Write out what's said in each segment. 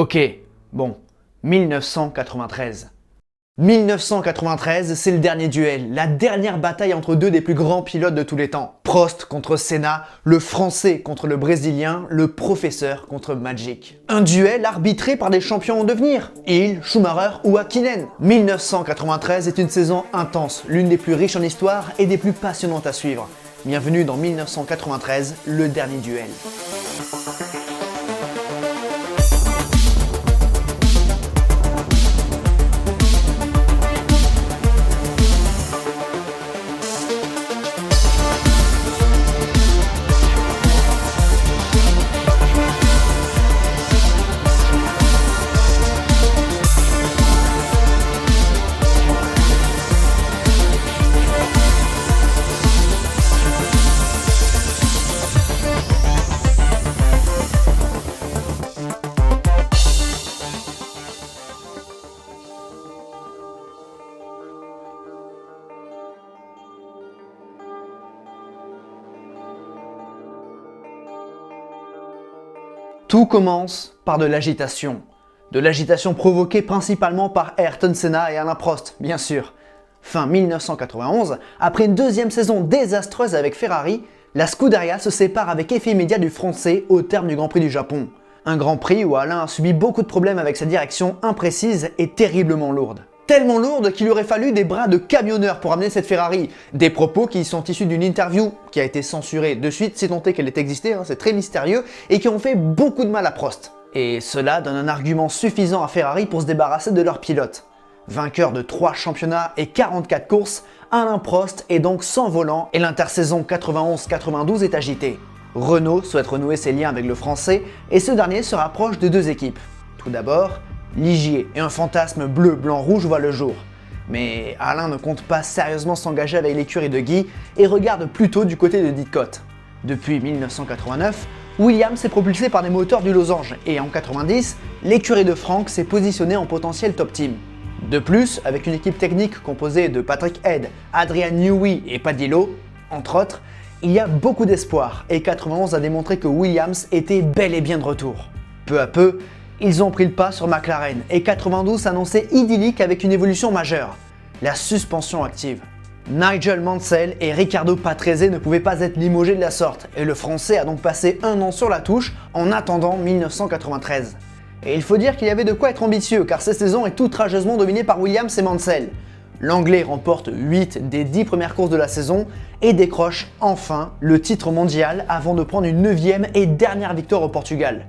Ok, bon, 1993. 1993, c'est le dernier duel, la dernière bataille entre deux des plus grands pilotes de tous les temps. Prost contre Senna, le Français contre le Brésilien, le professeur contre Magic. Un duel arbitré par des champions en devenir, Hill, Schumacher ou Hakkinen. 1993 est une saison intense, l'une des plus riches en histoire et des plus passionnantes à suivre. Bienvenue dans 1993, le dernier duel. Tout commence par de l'agitation. De l'agitation provoquée principalement par Ayrton Senna et Alain Prost, bien sûr. Fin 1991, après une deuxième saison désastreuse avec Ferrari, la Scuderia se sépare avec effet immédiat du Français au terme du Grand Prix du Japon. Un Grand Prix où Alain a subi beaucoup de problèmes avec sa direction imprécise et terriblement lourde. Tellement lourde qu'il aurait fallu des bras de camionneur pour amener cette Ferrari. Des propos qui sont issus d'une interview qui a été censurée de suite, si tant est qu'elle ait existé, c'est très mystérieux, et qui ont fait beaucoup de mal à Prost. Et cela donne un argument suffisant à Ferrari pour se débarrasser de leur pilote. Vainqueur de 3 championnats et 44 courses, Alain Prost est donc sans volant et l'intersaison 91-92 est agitée. Renault souhaite renouer ses liens avec le Français et ce dernier se rapproche de 2 équipes. Tout d'abord, Ligier et un fantasme bleu-blanc-rouge voient le jour. Mais Alain ne compte pas sérieusement s'engager avec l'écurie de Guy et regarde plutôt du côté de Didcot. Depuis 1989, Williams est propulsé par des moteurs du Losange et en 90, l'écurie de Frank s'est positionnée en potentiel top team. De plus, avec une équipe technique composée de Patrick Head, Adrian Newey et Padillo, entre autres, il y a beaucoup d'espoir et 91 a démontré que Williams était bel et bien de retour. Peu à peu, ils ont pris le pas sur McLaren et 92 s'annonçait idyllique avec une évolution majeure, la suspension active. Nigel Mansell et Riccardo Patrese ne pouvaient pas être limogés de la sorte et le Français a donc passé un an sur la touche en attendant 1993. Et il faut dire qu'il y avait de quoi être ambitieux car cette saison est outrageusement dominée par Williams et Mansell. L'Anglais remporte 8 des 10 premières courses de la saison et décroche enfin le titre mondial avant de prendre une 9e et dernière victoire au Portugal.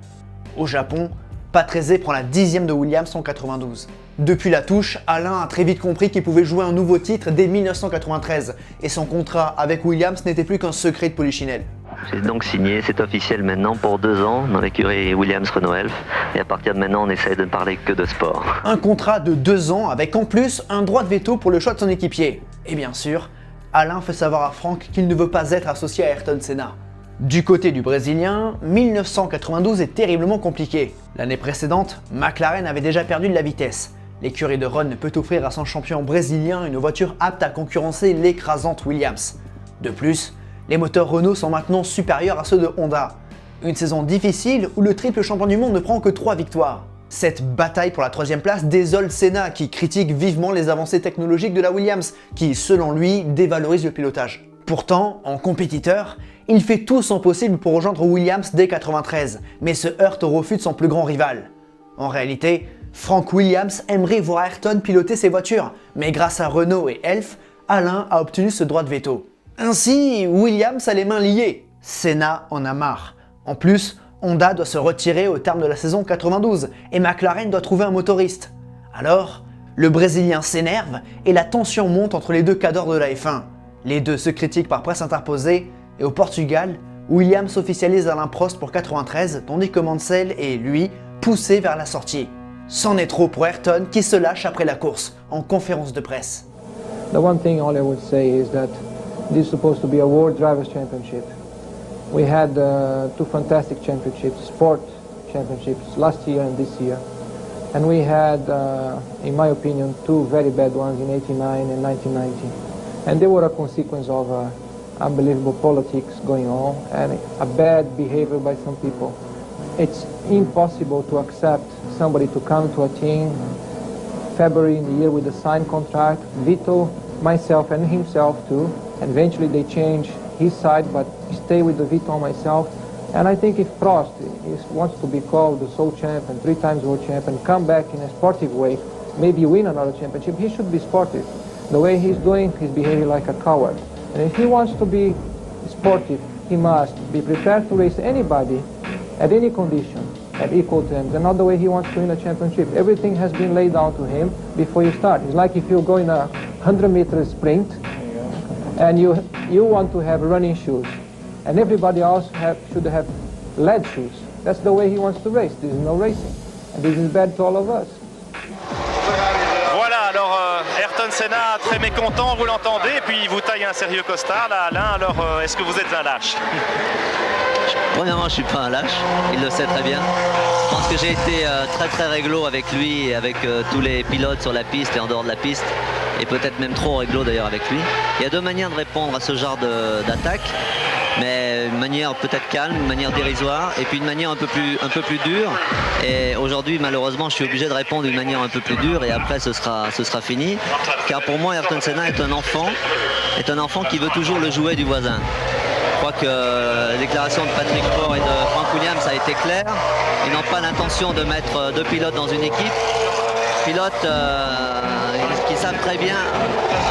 Au Japon, Patrese prend la 10e de Williams en 92. Depuis la touche, Alain a très vite compris qu'il pouvait jouer un nouveau titre dès 1993 et son contrat avec Williams n'était plus qu'un secret de polichinelle. J'ai donc signé, c'est officiel maintenant pour 2 ans dans l'écurie Williams Renault Elf et à partir de maintenant on essaie de ne parler que de sport. Un contrat de 2 ans avec en plus un droit de veto pour le choix de son équipier. Et bien sûr, Alain fait savoir à Frank qu'il ne veut pas être associé à Ayrton Senna. Du côté du Brésilien, 1992 est terriblement compliqué. L'année précédente, McLaren avait déjà perdu de la vitesse. L'écurie de Ron ne peut offrir à son champion brésilien une voiture apte à concurrencer l'écrasante Williams. De plus, les moteurs Renault sont maintenant supérieurs à ceux de Honda. Une saison difficile où le triple champion du monde ne prend que 3 victoires. Cette bataille pour la 3e place désole Senna qui critique vivement les avancées technologiques de la Williams qui, selon lui, dévalorise le pilotage. Pourtant, en compétiteur, il fait tout son possible pour rejoindre Williams dès 93, mais se heurte au refus de son plus grand rival. En réalité, Frank Williams aimerait voir Ayrton piloter ses voitures, mais grâce à Renault et Elf, Alain a obtenu ce droit de veto. Ainsi, Williams a les mains liées. Senna en a marre. En plus, Honda doit se retirer au terme de la saison 92 et McLaren doit trouver un motoriste. Alors, le Brésilien s'énerve et la tension monte entre les deux cadors de la F1. Les deux se critiquent par presse interposée et au Portugal, Williams officialise Alain Prost pour 93 tandis que Mansell est, lui, poussé vers la sortie. C'en est trop pour Ayrton qui se lâche après la course en conférence de presse. The one thing all I would say is that this is supposed to be a World Drivers' Championship. We had 2 fantastic championships, sport championships, last year and this year. And we had, in my opinion, 2 very bad ones in 89 and 1990. And they were a consequence of unbelievable politics going on and a bad behavior by some people. It's impossible to accept somebody to come to a team February in the year with a signed contract, Vito, myself and himself too. And eventually they change his side, but stay with the Vito and myself. And I think if Prost wants to be called the sole champion, 3 times world champion, come back in a sportive way, maybe win another championship, he should be sportive. The way he's doing, he's behaving like a coward. And if he wants to be sportive, he must be prepared to race anybody at any condition at equal terms, and not the way he wants to win a championship. Everything has been laid down to him before you start. It's like if you go in a 100-meter sprint and you want to have running shoes, and everybody else should have lead shoes. That's the way he wants to race. This is no racing, and this is bad to all of us. Voilà, alors Ayrton Senna très mécontent, vous l'entendez, et puis il vous taille un sérieux costard là, Alain. Alors est-ce que vous êtes un lâche? Premièrement, je suis pas un lâche, il le sait très bien. Je pense que j'ai été très réglo avec lui et avec tous les pilotes sur la piste et en dehors de la piste. Et peut-être même trop réglo d'ailleurs avec lui. Il y a 2 manières de répondre à ce genre d'attaque. Mais une manière peut-être calme, une manière dérisoire, et puis une manière un peu plus dure. Et aujourd'hui, malheureusement, je suis obligé de répondre d'une manière un peu plus dure, et après, ce sera fini. Car pour moi, Ayrton Senna est un enfant qui veut toujours le jouet du voisin. Je crois que la déclaration de Patrick Faure et de Frank Williams a été claire. Ils n'ont pas l'intention de mettre 2 pilotes dans une équipe. Pilotes qui savent très bien,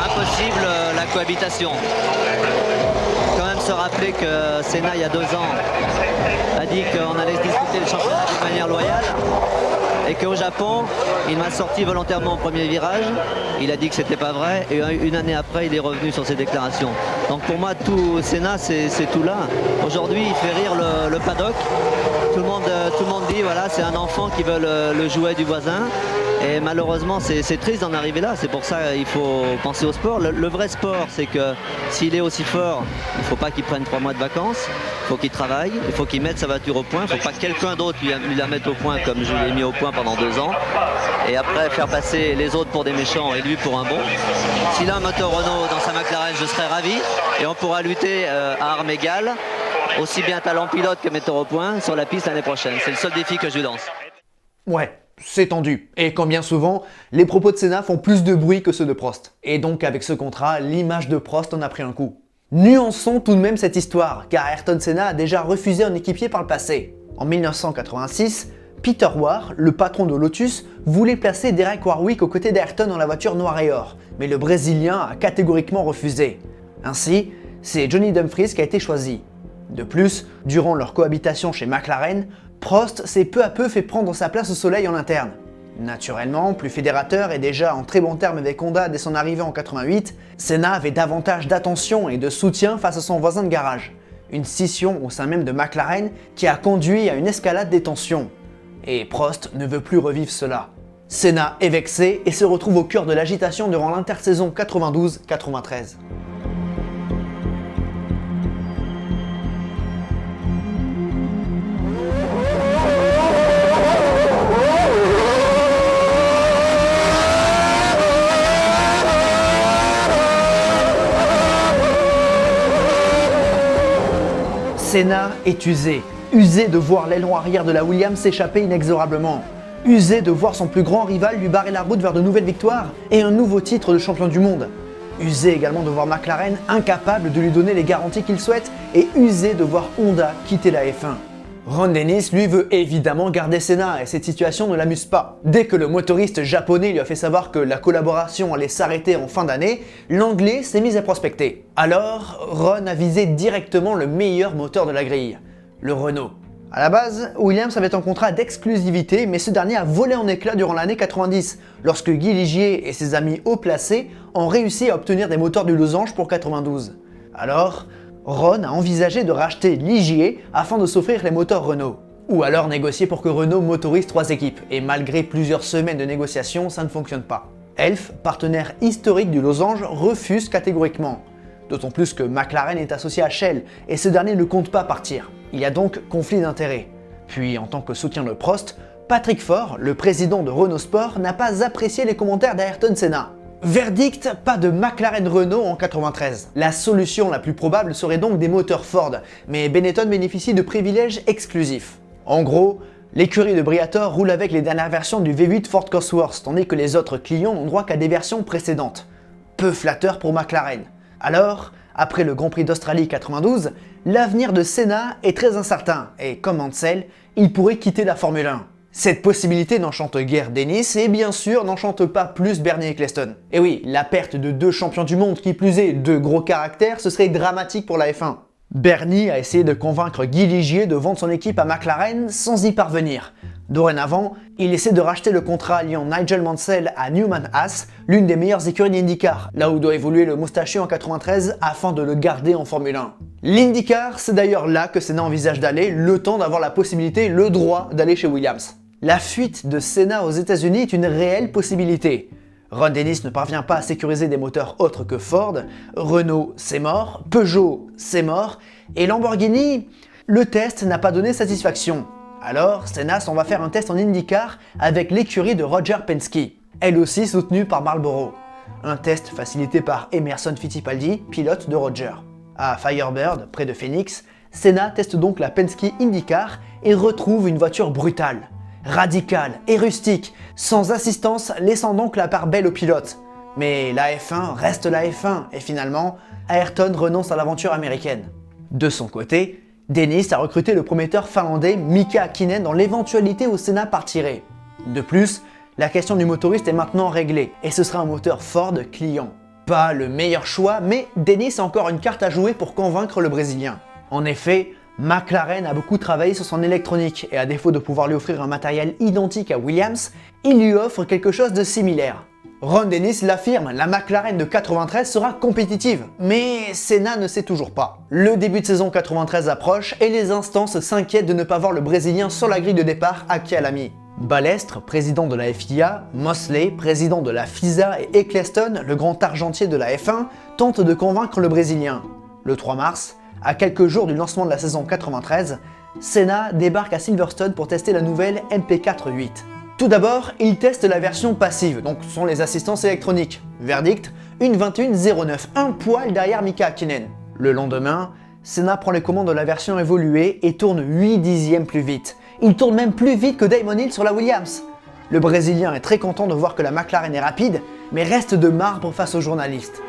impossible la cohabitation. Quand même se rappeler que Senna, il y a 2 ans, a dit qu'on allait se disputer le championnat d'une manière loyale. Et qu'au Japon, il m'a sorti volontairement au premier virage. Il a dit que c'était pas vrai, et une année après, il est revenu sur ses déclarations. Donc pour moi, tout Senna, c'est tout là. Aujourd'hui, il fait rire le paddock. Tout le monde dit, voilà, c'est un enfant qui veut le jouet du voisin. Et malheureusement, c'est triste d'en arriver là. C'est pour ça qu'il faut penser au sport. Le vrai sport, c'est que s'il est aussi fort, il ne faut pas qu'il prenne 3 mois de vacances. Il faut qu'il travaille, il faut qu'il mette sa voiture au point. Il ne faut pas que quelqu'un d'autre lui la mette au point comme je l'ai mis au point pendant 2 ans. Et après, faire passer les autres pour des méchants et lui pour un bon. S'il a un moteur Renault dans sa McLaren, je serais ravi. Et on pourra lutter à armes égales, aussi bien talent pilote que metteur au point, sur la piste l'année prochaine. C'est le seul défi que je lui lance. Ouais, c'est tendu. Et comme bien souvent, les propos de Senna font plus de bruit que ceux de Prost. Et donc avec ce contrat, l'image de Prost en a pris un coup. Nuançons tout de même cette histoire, car Ayrton Senna a déjà refusé un équipier par le passé. En 1986, Peter Warr, le patron de Lotus, voulait placer Derek Warwick aux côtés d'Ayrton dans la voiture noire et or, mais le Brésilien a catégoriquement refusé. Ainsi, c'est Johnny Dumfries qui a été choisi. De plus, durant leur cohabitation chez McLaren, Prost s'est peu à peu fait prendre sa place au soleil en interne. Naturellement, plus fédérateur et déjà en très bon terme avec Honda dès son arrivée en 88, Senna avait davantage d'attention et de soutien face à son voisin de garage. Une scission au sein même de McLaren qui a conduit à une escalade des tensions. Et Prost ne veut plus revivre cela. Senna est vexé et se retrouve au cœur de l'agitation durant l'intersaison 92-93. Senna est usé de voir l'aileron arrière de la Williams s'échapper inexorablement, usé de voir son plus grand rival lui barrer la route vers de nouvelles victoires et un nouveau titre de champion du monde, usé également de voir McLaren incapable de lui donner les garanties qu'il souhaite et usé de voir Honda quitter la F1. Ron Dennis, lui, veut évidemment garder Senna et cette situation ne l'amuse pas. Dès que le motoriste japonais lui a fait savoir que la collaboration allait s'arrêter en fin d'année, l'anglais s'est mis à prospecter. Alors, Ron a visé directement le meilleur moteur de la grille, le Renault. À la base, Williams avait un contrat d'exclusivité, mais ce dernier a volé en éclats durant l'année 90, lorsque Guy Ligier et ses amis haut placés ont réussi à obtenir des moteurs du losange pour 92. Alors, Ron a envisagé de racheter Ligier afin de s'offrir les moteurs Renault. Ou alors négocier pour que Renault motorise 3 équipes, et malgré plusieurs semaines de négociations, ça ne fonctionne pas. Elf, partenaire historique du losange, refuse catégoriquement. D'autant plus que McLaren est associé à Shell, et ce dernier ne compte pas partir. Il y a donc conflit d'intérêts. Puis, en tant que soutien de Prost, Patrick Faure, le président de Renault Sport, n'a pas apprécié les commentaires d'Ayrton Senna. Verdict, pas de McLaren Renault en 93. La solution la plus probable serait donc des moteurs Ford, mais Benetton bénéficie de privilèges exclusifs. En gros, l'écurie de Briatore roule avec les dernières versions du V8 Ford Cosworth, tandis que les autres clients n'ont droit qu'à des versions précédentes. Peu flatteur pour McLaren. Alors, après le Grand Prix d'Australie 92, l'avenir de Senna est très incertain et, comme Mansell, il pourrait quitter la Formule 1. Cette possibilité n'enchante guère Dennis et bien sûr n'enchante pas plus Bernie Ecclestone. Et oui, la perte de 2 champions du monde, qui plus est 2 gros caractères, ce serait dramatique pour la F1. Bernie a essayé de convaincre Guy Ligier de vendre son équipe à McLaren sans y parvenir. Dorénavant, il essaie de racheter le contrat liant Nigel Mansell à Newman Haas, l'une des meilleures écuries d'IndyCar, là où doit évoluer le moustachu en 93 afin de le garder en Formule 1. L'IndyCar, c'est d'ailleurs là que Senna envisage d'aller, le temps d'avoir la possibilité, le droit d'aller chez Williams. La fuite de Senna aux États-Unis est une réelle possibilité. Ron Dennis ne parvient pas à sécuriser des moteurs autres que Ford, Renault c'est mort, Peugeot c'est mort, et Lamborghini, le test n'a pas donné satisfaction. Alors Senna s'en va faire un test en IndyCar avec l'écurie de Roger Penske, elle aussi soutenue par Marlboro. Un test facilité par Emerson Fittipaldi, pilote de Roger. À Firebird, près de Phoenix, Senna teste donc la Penske IndyCar et retrouve une voiture brutale, radicale et rustique, sans assistance, laissant donc la part belle aux pilotes. Mais la F1 reste la F1 et finalement, Ayrton renonce à l'aventure américaine. De son côté, Dennis a recruté le prometteur finlandais Mika Häkkinen dans l'éventualité où Senna partirait. De plus, la question du motoriste est maintenant réglée et ce sera un moteur Ford client. Pas le meilleur choix, mais Dennis a encore une carte à jouer pour convaincre le Brésilien. En effet, McLaren a beaucoup travaillé sur son électronique et à défaut de pouvoir lui offrir un matériel identique à Williams, il lui offre quelque chose de similaire. Ron Dennis l'affirme, la McLaren de 93 sera compétitive, mais Senna ne sait toujours pas. Le début de saison 93 approche et les instances s'inquiètent de ne pas voir le Brésilien sur la grille de départ à Kyalami. Balestre, président de la FIA, Mosley, président de la FISA et Ecclestone, le grand argentier de la F1, tentent de convaincre le Brésilien. Le 3 mars, à quelques jours du lancement de la saison 93, Senna débarque à Silverstone pour tester la nouvelle MP4-8. Tout d'abord, il teste la version passive, donc ce sont les assistances électroniques. Verdict, une 21.09, un poil derrière Mika Häkkinen. Le lendemain, Senna prend les commandes de la version évoluée et tourne 8 dixièmes plus vite. Il tourne même plus vite que Damon Hill sur la Williams. Le Brésilien est très content de voir que la McLaren est rapide, mais reste de marbre face aux journalistes.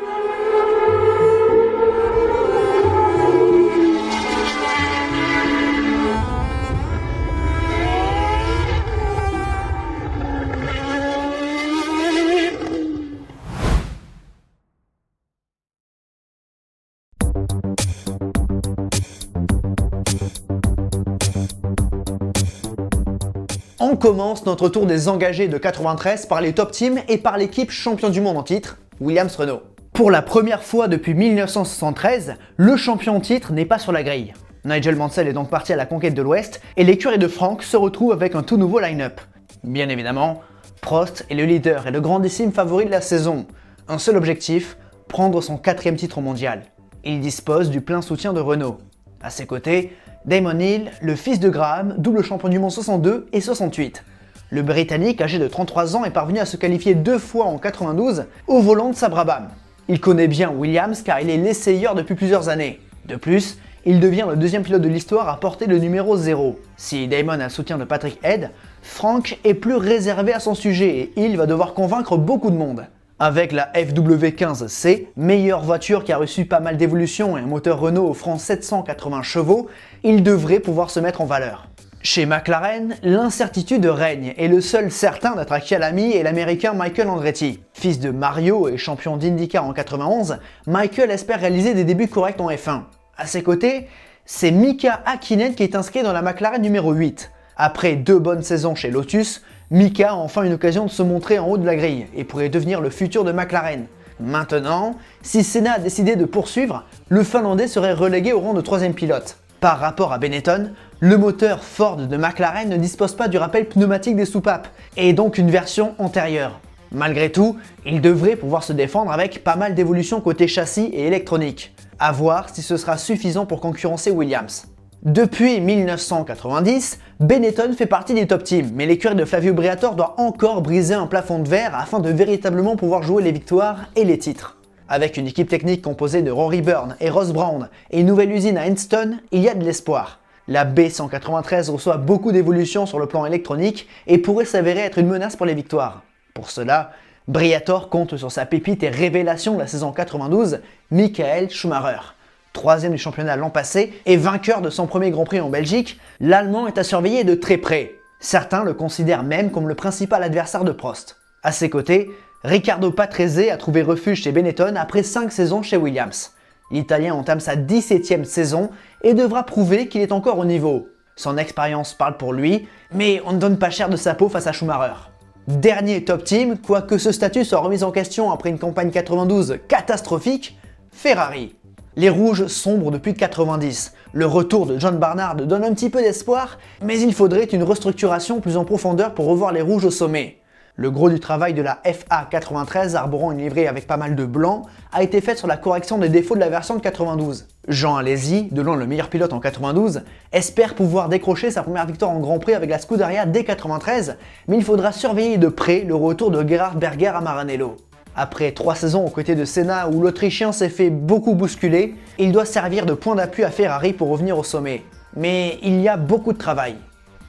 On commence notre tour des engagés de 93 par les top teams et par l'équipe champion du monde en titre, Williams-Renault. Pour la première fois depuis 1973, le champion en titre n'est pas sur la grille. Nigel Mansell est donc parti à la conquête de l'Ouest et l'écurie de Frank se retrouve avec un tout nouveau line-up. Bien évidemment, Prost est le leader et le grandissime favori de la saison. Un seul objectif, prendre son 4e titre mondial. Il dispose du plein soutien de Renault. À ses côtés, Damon Hill, le fils de Graham, double champion du monde 62 et 68. Le Britannique, âgé de 33 ans, est parvenu à se qualifier 2 fois en 92 au volant de sa Brabham. Il connaît bien Williams car il est l'essayeur depuis plusieurs années. De plus, il devient le 2e pilote de l'histoire à porter le numéro 0. Si Damon a le soutien de Patrick Head, Frank est plus réservé à son sujet et Hill va devoir convaincre beaucoup de monde. Avec la FW15C, meilleure voiture qui a reçu pas mal d'évolutions et un moteur Renault offrant 780 chevaux, il devrait pouvoir se mettre en valeur. Chez McLaren, l'incertitude règne et le seul certain d'être à Kyalami est l'américain Michael Andretti. Fils de Mario et champion d'IndyCar en 91, Michael espère réaliser des débuts corrects en F1. À ses côtés, c'est Mika Häkkinen qui est inscrit dans la McLaren numéro 8. Après 2 bonnes saisons chez Lotus, Mika a enfin une occasion de se montrer en haut de la grille et pourrait devenir le futur de McLaren. Maintenant, si Senna a décidé de poursuivre, le Finlandais serait relégué au rang de 3e pilote. Par rapport à Benetton, le moteur Ford de McLaren ne dispose pas du rappel pneumatique des soupapes et est donc une version antérieure. Malgré tout, il devrait pouvoir se défendre avec pas mal d'évolutions côté châssis et électronique. À voir si ce sera suffisant pour concurrencer Williams. Depuis 1990, Benetton fait partie des top teams, mais l'écurie de Flavio Briatore doit encore briser un plafond de verre afin de véritablement pouvoir jouer les victoires et les titres. Avec une équipe technique composée de Rory Byrne et Ross Brown et une nouvelle usine à Henston, il y a de l'espoir. La B193 reçoit beaucoup d'évolutions sur le plan électronique et pourrait s'avérer être une menace pour les victoires. Pour cela, Briatore compte sur sa pépite et révélation de la saison 92, Michael Schumacher. 3e du championnat l'an passé et vainqueur de son premier Grand Prix en Belgique, l'Allemand est à surveiller de très près. Certains le considèrent même comme le principal adversaire de Prost. À ses côtés, Riccardo Patrese a trouvé refuge chez Benetton après 5 saisons chez Williams. L'Italien entame sa 17e saison et devra prouver qu'il est encore au niveau. Son expérience parle pour lui, mais on ne donne pas cher de sa peau face à Schumacher. Dernier top team, quoique ce statut soit remis en question après une campagne 92 catastrophique, Ferrari. Les rouges sombrent depuis 90. Le retour de John Barnard donne un petit peu d'espoir, mais il faudrait une restructuration plus en profondeur pour revoir les rouges au sommet. Le gros du travail de la FA 93, arborant une livrée avec pas mal de blanc, a été fait sur la correction des défauts de la version de 92. Jean Alesi, de loin le meilleur pilote en 92, espère pouvoir décrocher sa première victoire en Grand Prix avec la Scuderia D93, mais il faudra surveiller de près le retour de Gerhard Berger à Maranello. Après 3 saisons aux côtés de Senna où l'Autrichien s'est fait beaucoup bousculer, il doit servir de point d'appui à Ferrari pour revenir au sommet. Mais il y a beaucoup de travail.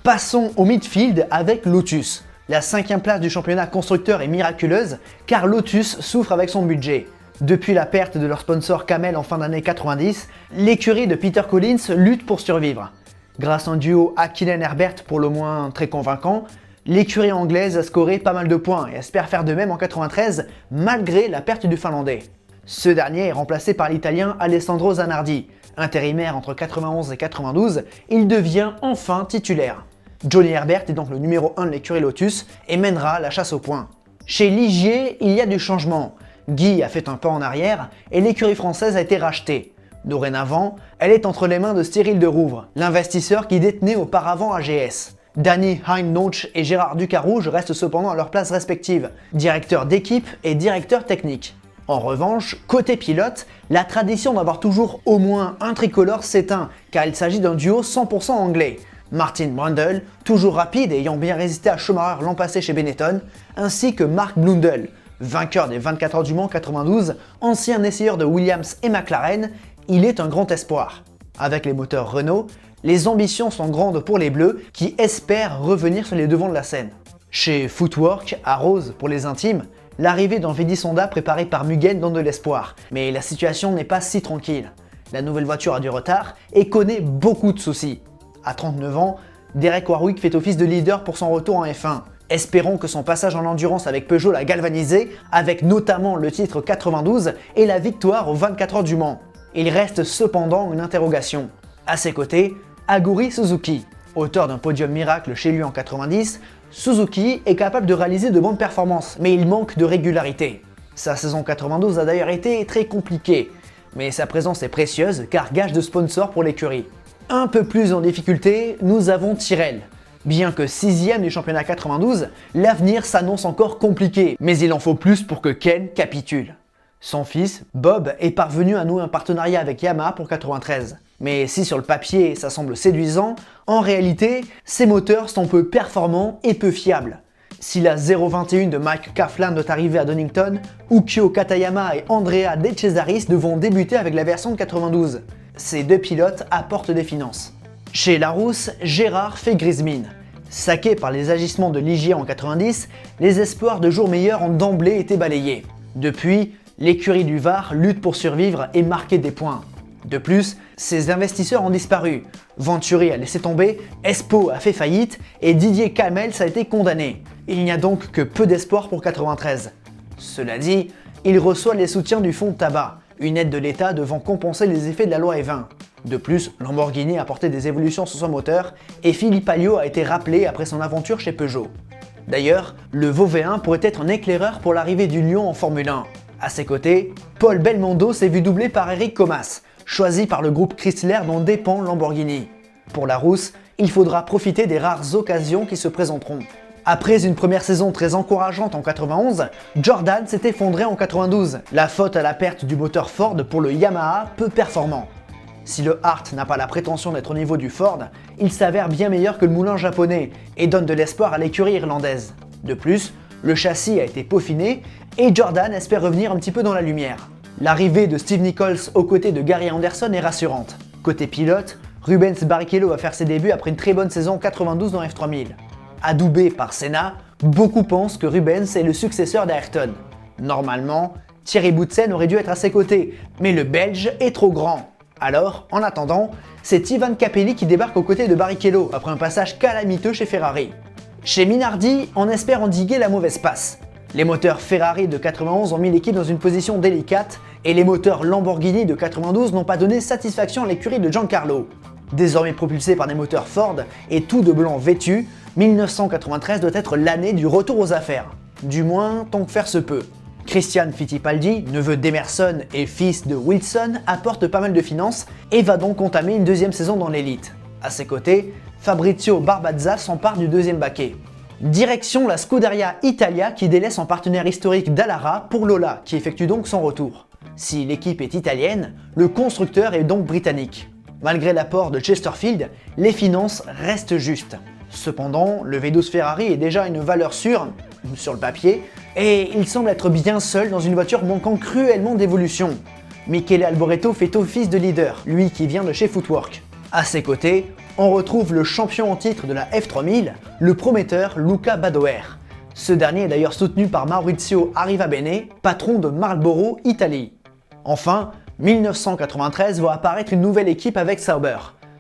Passons au midfield avec Lotus. La 5e place du championnat constructeur est miraculeuse car Lotus souffre avec son budget. Depuis la perte de leur sponsor Camel en fin d'année 90, l'écurie de Peter Collins lutte pour survivre. Grâce à un duo Hakkinen-Herbert pour le moins très convaincant, l'écurie anglaise a scoré pas mal de points et espère faire de même en 93 malgré la perte du Finlandais. Ce dernier est remplacé par l'Italien Alessandro Zanardi. Intérimaire entre 91 et 92, il devient enfin titulaire. Johnny Herbert est donc le numéro 1 de l'écurie Lotus et mènera la chasse aux points. Chez Ligier, il y a du changement. Guy a fait un pas en arrière et l'écurie française a été rachetée. Dorénavant, elle est entre les mains de Cyril de Rouvre, l'investisseur qui détenait auparavant AGS. Danny Heinnoch et Gérard Ducarouge restent cependant à leurs places respectives, directeur d'équipe et directeur technique. En revanche, côté pilote, la tradition d'avoir toujours au moins un tricolore s'éteint, car il s'agit d'un duo 100% anglais. Martin Brundle, toujours rapide et ayant bien résisté à Schumacher l'an passé chez Benetton, ainsi que Mark Blundell, vainqueur des 24 heures du Mans 92, ancien essayeur de Williams et McLaren, il est un grand espoir. Avec les moteurs Renault, les ambitions sont grandes pour les Bleus qui espèrent revenir sur les devants de la scène. Chez Footwork, à Rose pour les intimes, l'arrivée d'un V10 Honda préparé par Mugen donne de l'espoir, mais la situation n'est pas si tranquille. La nouvelle voiture a du retard et connaît beaucoup de soucis. À 39 ans, Derek Warwick fait office de leader pour son retour en F1. Espérons que son passage en endurance avec Peugeot l'a galvanisé, avec notamment le titre 92 et la victoire aux 24 heures du Mans. Il reste cependant une interrogation. À ses côtés, Aguri Suzuki. Auteur d'un podium miracle chez lui en 90, Suzuki est capable de réaliser de bonnes performances, mais il manque de régularité. Sa saison 92 a d'ailleurs été très compliquée, mais sa présence est précieuse car gage de sponsor pour l'écurie. Un peu plus en difficulté, nous avons Tyrrell. Bien que 6e du championnat 92, l'avenir s'annonce encore compliqué, mais il en faut plus pour que Ken capitule. Son fils, Bob, est parvenu à nouer un partenariat avec Yamaha pour 93. Mais si sur le papier ça semble séduisant, en réalité, ces moteurs sont peu performants et peu fiables. Si la 021 de Mike Claflin doit arriver à Donington, Ukyo Katayama et Andrea De Cesaris devront débuter avec la version de 92. Ces deux pilotes apportent des finances. Chez Larousse, Gérard fait grise mine. Saqué par les agissements de Ligier en 90, les espoirs de jours meilleurs ont d'emblée été balayés. Depuis, l'écurie du Var lutte pour survivre et marquer des points. De plus, ses investisseurs ont disparu. Venturi a laissé tomber, Espo a fait faillite et Didier Camels a été condamné. Il n'y a donc que peu d'espoir pour 93. Cela dit, il reçoit les soutiens du fonds tabac, une aide de l'État devant compenser les effets de la loi E20. De plus, Lamborghini a apporté des évolutions sur son moteur et Philippe Alliot a été rappelé après son aventure chez Peugeot. D'ailleurs, le Vauvéen pourrait être un éclaireur pour l'arrivée du Lion en Formule 1. À ses côtés, Paul Belmondo s'est vu doublé par Eric Comas, choisi par le groupe Chrysler dont dépend Lamborghini. Pour la Rousse, il faudra profiter des rares occasions qui se présenteront. Après une première saison très encourageante en 91, Jordan s'est effondré en 92, la faute à la perte du moteur Ford pour le Yamaha peu performant. Si le Hart n'a pas la prétention d'être au niveau du Ford, il s'avère bien meilleur que le moulin japonais et donne de l'espoir à l'écurie irlandaise. De plus, le châssis a été peaufiné et Jordan espère revenir un petit peu dans la lumière. L'arrivée de Steve Nichols aux côtés de Gary Anderson est rassurante. Côté pilote, Rubens Barrichello va faire ses débuts après une très bonne saison 92 dans F3000. Adoubé par Senna, beaucoup pensent que Rubens est le successeur d'Ayrton. Normalement, Thierry Boutsen aurait dû être à ses côtés, mais le Belge est trop grand. Alors, en attendant, c'est Ivan Capelli qui débarque aux côtés de Barrichello après un passage calamiteux chez Ferrari. Chez Minardi, on espère endiguer la mauvaise passe. Les moteurs Ferrari de 91 ont mis l'équipe dans une position délicate et les moteurs Lamborghini de 92 n'ont pas donné satisfaction à l'écurie de Giancarlo. Désormais propulsé par des moteurs Ford et tout de blanc vêtu, 1993 doit être l'année du retour aux affaires. Du moins, tant que faire se peut. Christian Fittipaldi, neveu d'Emerson et fils de Wilson, apporte pas mal de finances et va donc entamer une deuxième saison dans l'élite. À ses côtés, Fabrizio Barbazza s'empare du deuxième baquet. Direction la Scuderia Italia qui délaisse son partenaire historique Dallara pour Lola qui effectue donc son retour. Si l'équipe est italienne, le constructeur est donc britannique. Malgré l'apport de Chesterfield, les finances restent justes. Cependant, le V12 Ferrari est déjà une valeur sûre, sur le papier, et il semble être bien seul dans une voiture manquant cruellement d'évolution. Michele Alboreto fait office de leader, lui qui vient de chez Footwork. À ses côtés, on retrouve le champion en titre de la F3000, le prometteur Luca Badoer. Ce dernier est d'ailleurs soutenu par Maurizio Arrivabene, patron de Marlboro Italie. Enfin, 1993 voit apparaître une nouvelle équipe avec Sauber.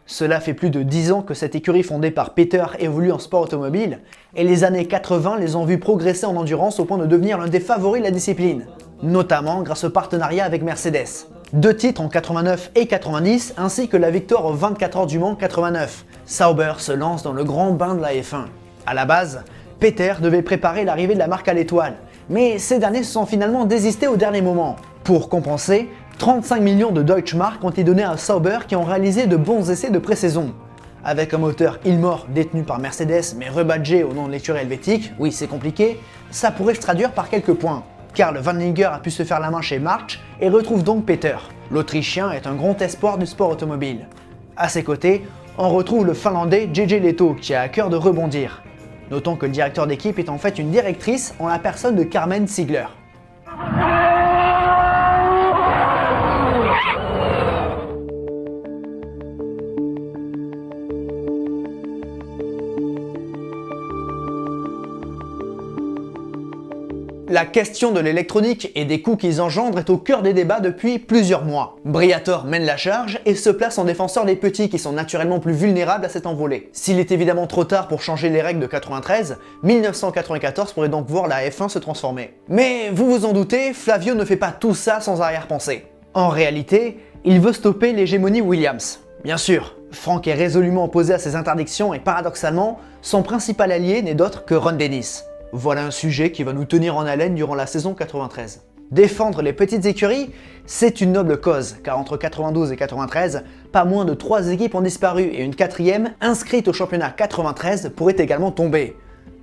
Cela fait plus de 10 ans que cette écurie fondée par Peter évolue en sport automobile, et les années 80 les ont vus progresser en endurance au point de devenir l'un des favoris de la discipline, notamment grâce au partenariat avec Mercedes. 2 titres en 89 et 90, ainsi que la victoire aux 24 heures du Mans 89. Sauber se lance dans le grand bain de la F1. À la base, Peter devait préparer l'arrivée de la marque à l'étoile, mais ces derniers se sont finalement désistés au dernier moment. Pour compenser, 35 millions de Deutsche Mark ont été donnés à Sauber qui ont réalisé de bons essais de pré-saison. Avec un moteur Ilmor détenu par Mercedes mais rebadgé au nom de l'écurie helvétique, oui c'est compliqué, ça pourrait se traduire par quelques points. Karl Wandlinger a pu se faire la main chez March et retrouve donc Peter. L'Autrichien est un grand espoir du sport automobile. À ses côtés, on retrouve le Finlandais JJ Lehto qui a à cœur de rebondir. Notons que le directeur d'équipe est en fait une directrice en la personne de Carmen Ziegler. La question de l'électronique et des coûts qu'ils engendrent est au cœur des débats depuis plusieurs mois. Briatore mène la charge et se place en défenseur des petits qui sont naturellement plus vulnérables à cette envolée. S'il est évidemment trop tard pour changer les règles de 93, 1994 pourrait donc voir la F1 se transformer. Mais vous vous en doutez, Flavio ne fait pas tout ça sans arrière-pensée. En réalité, il veut stopper l'hégémonie Williams. Bien sûr, Frank est résolument opposé à ces interdictions et paradoxalement, son principal allié n'est d'autre que Ron Dennis. Voilà un sujet qui va nous tenir en haleine durant la saison 93. Défendre les petites écuries, c'est une noble cause, car entre 92 et 93, pas moins de 3 équipes ont disparu et une 4e, inscrite au championnat 93, pourrait également tomber.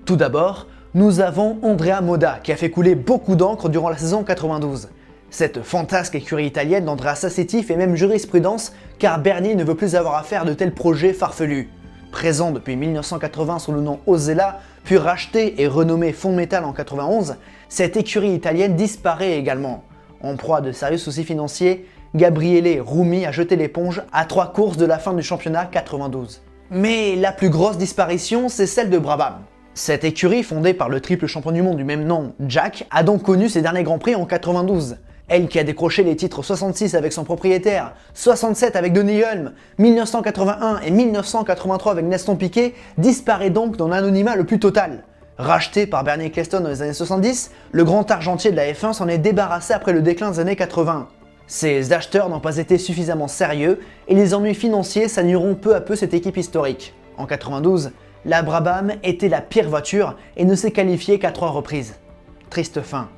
Tout d'abord, nous avons Andrea Moda, qui a fait couler beaucoup d'encre durant la saison 92. Cette fantasque écurie italienne d'Andrea Sassetti fait même jurisprudence, car Bernie ne veut plus avoir affaire de tels projets farfelus. Présent depuis 1980 sous le nom Osella, puis racheté et renommé Fond Metal en 91, cette écurie italienne disparaît également. En proie à de sérieux soucis financiers, Gabriele Rumi a jeté l'éponge à 3 courses de la fin du championnat 92. Mais la plus grosse disparition, c'est celle de Brabham. Cette écurie, fondée par le triple champion du monde du même nom, Jack, a donc connu ses derniers Grands Prix en 92. Elle qui a décroché les titres 66 avec son propriétaire, 67 avec Denny Hulme, 1981 et 1983 avec Neston Piquet, disparaît donc dans l'anonymat le plus total. Racheté par Bernie Ecclestone dans les années 70, le grand argentier de la F1 s'en est débarrassé après le déclin des années 80. Ces acheteurs n'ont pas été suffisamment sérieux et les ennuis financiers salueront peu à peu cette équipe historique. En 92, la Brabham était la pire voiture et ne s'est qualifiée qu'à 3 reprises. Triste fin.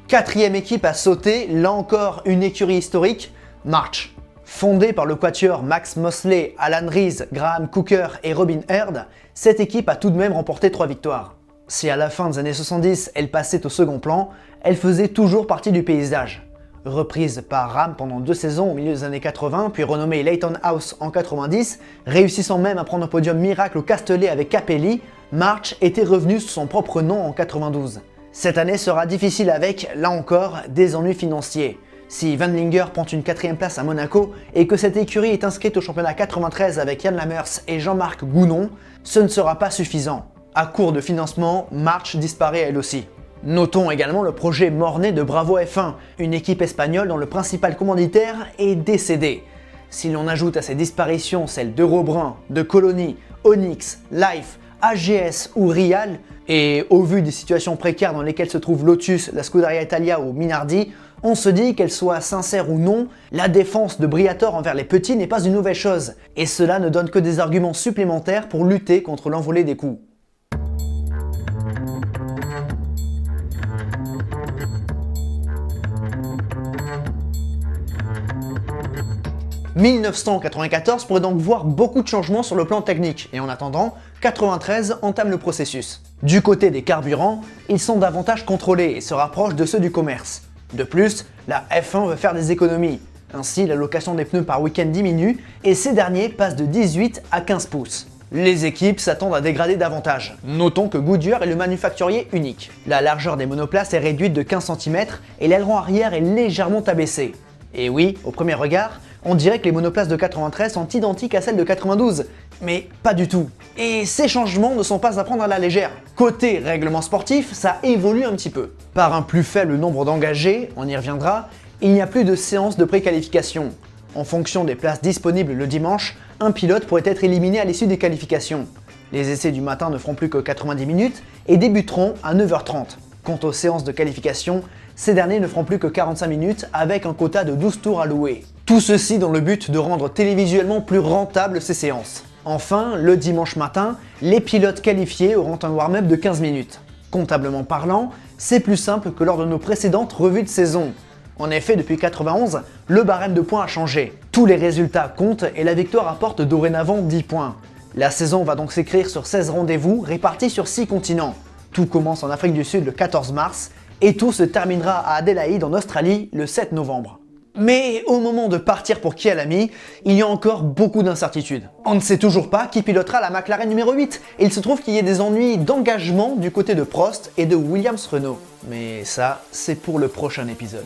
4e équipe à sauter, là encore une écurie historique, March. Fondée par le quatuor Max Mosley, Alan Rees, Graham Cooker et Robin Herd, cette équipe a tout de même remporté 3 victoires. Si à la fin des années 70, elle passait au second plan, elle faisait toujours partie du paysage. Reprise par Ram pendant 2 saisons au milieu des années 80, puis renommée Leyton House en 90, réussissant même à prendre un podium miracle au Castellet avec Capelli, March était revenu sous son propre nom en 92. Cette année sera difficile avec, là encore, des ennuis financiers. Si Van Linger prend une 4ème place à Monaco et que cette écurie est inscrite au championnat 93 avec Yann Lammers et Jean-Marc Gounon, ce ne sera pas suffisant. À court de financement, March disparaît elle aussi. Notons également le projet mort-né de Bravo F1, une équipe espagnole dont le principal commanditaire est décédé. Si l'on ajoute à ces disparitions celles d'Eurobrun, de Colony, Onyx, Life, AGS ou Rial, et au vu des situations précaires dans lesquelles se trouvent Lotus, la Scuderia Italia ou Minardi, on se dit qu'elle soit sincère ou non, la défense de Briatore envers les petits n'est pas une nouvelle chose, et cela ne donne que des arguments supplémentaires pour lutter contre l'envolée des coûts. « 1994 pourrait donc voir beaucoup de changements sur le plan technique, et en attendant, 93 entame le processus. Du côté des carburants, ils sont davantage contrôlés et se rapprochent de ceux du commerce. De plus, la F1 veut faire des économies. Ainsi, la location des pneus par week-end diminue et ces derniers passent de 18 à 15 pouces. Les équipes s'attendent à dégrader davantage. Notons que Goodyear est le manufacturier unique. La largeur des monoplaces est réduite de 15 cm et l'aileron arrière est légèrement abaissé. Et oui, au premier regard, on dirait que les monoplaces de 93 sont identiques à celles de 92, mais pas du tout. Et ces changements ne sont pas à prendre à la légère. Côté règlement sportif, ça évolue un petit peu. Par un plus faible nombre d'engagés, on y reviendra, il n'y a plus de séance de préqualification. En fonction des places disponibles le dimanche, un pilote pourrait être éliminé à l'issue des qualifications. Les essais du matin ne feront plus que 90 minutes et débuteront à 9h30. Quant aux séances de qualification, ces derniers ne feront plus que 45 minutes avec un quota de 12 tours alloués. Tout ceci dans le but de rendre télévisuellement plus rentables ces séances. Enfin, le dimanche matin, les pilotes qualifiés auront un warm-up de 15 minutes. Comptablement parlant, c'est plus simple que lors de nos précédentes revues de saison. En effet, depuis 91, le barème de points a changé. Tous les résultats comptent et la victoire apporte dorénavant 10 points. La saison va donc s'écrire sur 16 rendez-vous répartis sur 6 continents. Tout commence en Afrique du Sud le 14 mars et tout se terminera à Adélaïde en Australie le 7 novembre. Mais au moment de partir pour Kyalami, il y a encore beaucoup d'incertitudes. On ne sait toujours pas qui pilotera la McLaren numéro 8, et il se trouve qu'il y ait des ennuis d'engagement du côté de Prost et de Williams-Renault. Mais ça, c'est pour le prochain épisode.